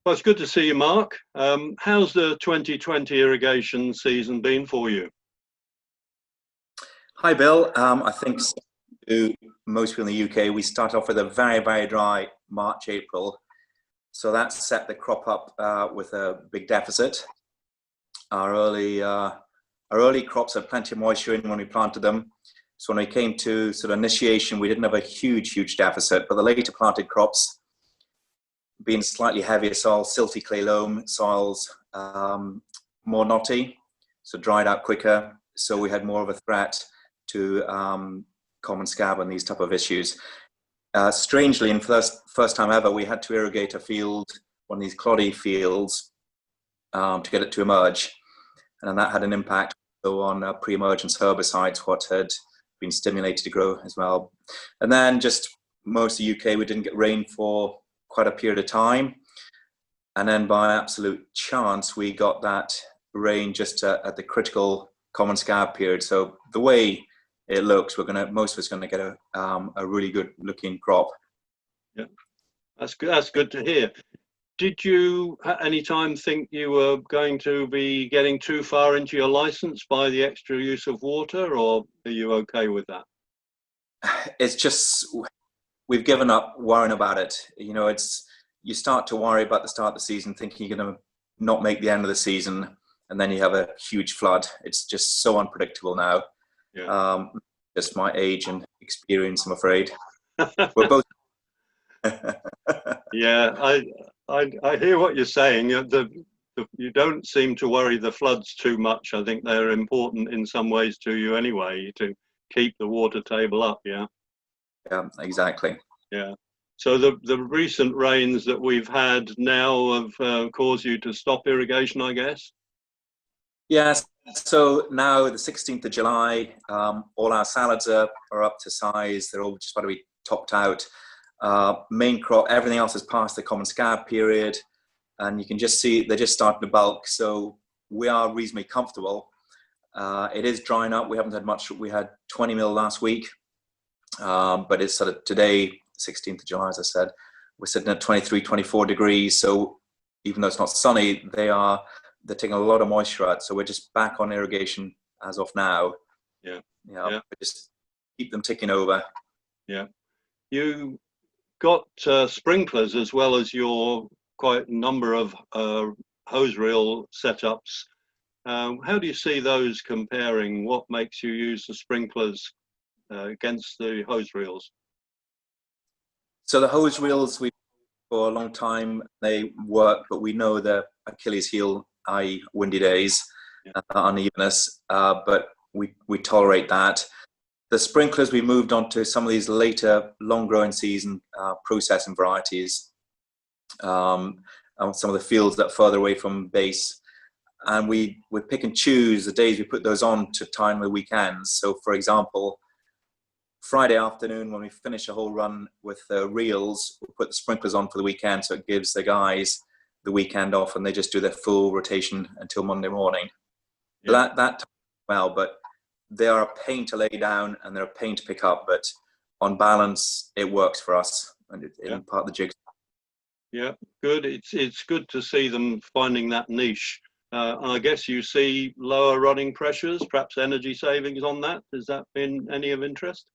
Well, it's good to see you, Mark. How's the 2020 irrigation season been for you? Hi, Bill. I think to most people in the UK, we start off with a very, very dry March, April. So that set the crop up with a big deficit. Our early crops had plenty of moisture in when we planted them. So when we came to sort of initiation, we didn't have a huge deficit, but the later planted crops, being slightly heavier soil, silty clay loam soils, more knotty, so dried out quicker. So we had more of a threat to common scab and these type of issues. Strangely, in first time ever, we had to irrigate a field, one of these cloddy fields, to get it to emerge. And that had an impact on pre-emergence herbicides, what had been stimulated to grow as well. And then just most of the UK, we didn't get rain for quite a period of time. And then by absolute chance, we got that rain just at the critical common scab period. So the way it looks, most of us going to get a really good looking crop. Yeah, that's good. That's good to hear. Did you at any time think you were going to be getting too far into your license by the extra use of water, or are you okay with that? It's just, we've given up worrying about it. You know, you start to worry about the start of the season, thinking you're going to not make the end of the season, and then you have a huge flood. It's just so unpredictable now. Yeah. Just my age and experience, I'm afraid. We're both. Yeah, I hear what you're saying. You don't seem to worry the floods too much. I think they're important in some ways to you anyway, to keep the water table up. Yeah. Yeah, exactly. Yeah. So the recent rains that we've had now have caused you to stop irrigation, I guess? Yes. So now the 16th of July, all our salads are up to size. They're all just about to be topped out. Main crop, everything else is past the common scab period. And you can just see they're just starting to bulk. So we are reasonably comfortable. It is drying up. We haven't had much. We had 20 mil last week. But it's sort of today, 16th of July, as I said, we're sitting at 23, 24 degrees. So even though it's not sunny, they're taking a lot of moisture out. So we're just back on irrigation as of now. Yeah. Yeah. Just keep them ticking over. Yeah. You got sprinklers as well as your quite a number of hose reel setups. How do you see those comparing? What makes you use the sprinklers against the hose reels? So the hose reels, for a long time, they work, but we know the Achilles heel, i.e. windy days, unevenness, but we tolerate that. The sprinklers, we moved on to some of these later long growing season processing varieties, and some of the fields that are further away from base. And we pick and choose the days we put those on to time the weekends. So for example, Friday afternoon, when we finish a whole run with the reels, we'll put the sprinklers on for the weekend, so it gives the guys the weekend off, and they just do their full rotation until Monday morning. Yeah. That well, but they are a pain to lay down and they're a pain to pick up. But on balance, it works for us, and it's part of the jig. Yeah, good. It's good to see them finding that niche. I guess you see lower running pressures, perhaps energy savings on that. Has that been any of interest?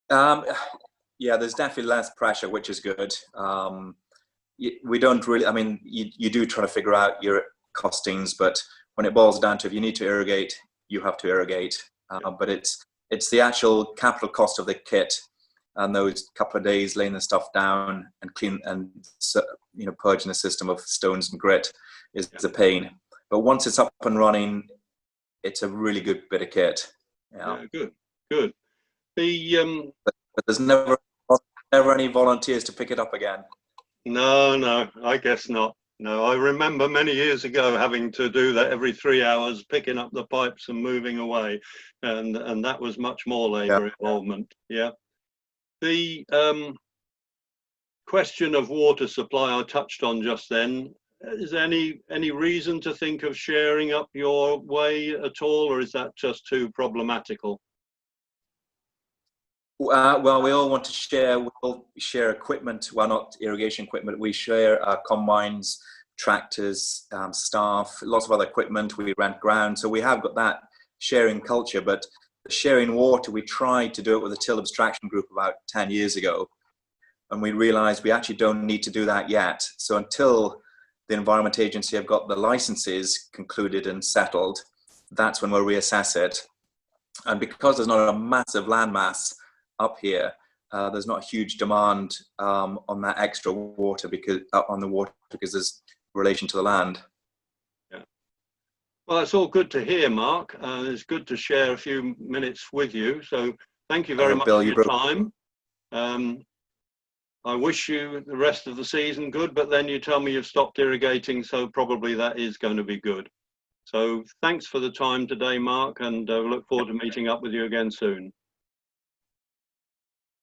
Yeah, there's definitely less pressure, which is good. We don't really, I mean, you do try to figure out your costings, but when it boils down to if you need to irrigate, you have to irrigate. But it's the actual capital cost of the kit and those couple of days laying the stuff down and clean and purging the system of stones and grit is a pain. But once it's up and running, it's a really good bit of kit. Yeah, good. But there's never any volunteers to pick it up again. No, I guess not. No, I remember many years ago having to do that every 3 hours, picking up the pipes and moving away, and that was much more labour involvement. Yeah. The question of water supply I touched on just then. Is there any reason to think of sharing up your way at all, or is that just too problematical? Well, we all want to share. We'll share equipment. Well, not irrigation equipment. We share combines, tractors, staff, lots of other equipment. We rent ground, so we have got that sharing culture. But sharing water, we tried to do it with a till abstraction group about 10 years ago, and we realised we actually don't need to do that yet. So until the Environment Agency have got the licenses concluded and settled, that's when we'll reassess it. And because there's not a massive landmass up here, there's not a huge demand on that extra water because there's relation to the land. Yeah. Well, that's all good to hear, Mark. It's good to share a few minutes with you. So thank you very much Bill, for your time. I wish you the rest of the season good, but then you tell me you've stopped irrigating, so probably that is going to be good. So thanks for the time today, Mark, and look forward to meeting up with you again soon.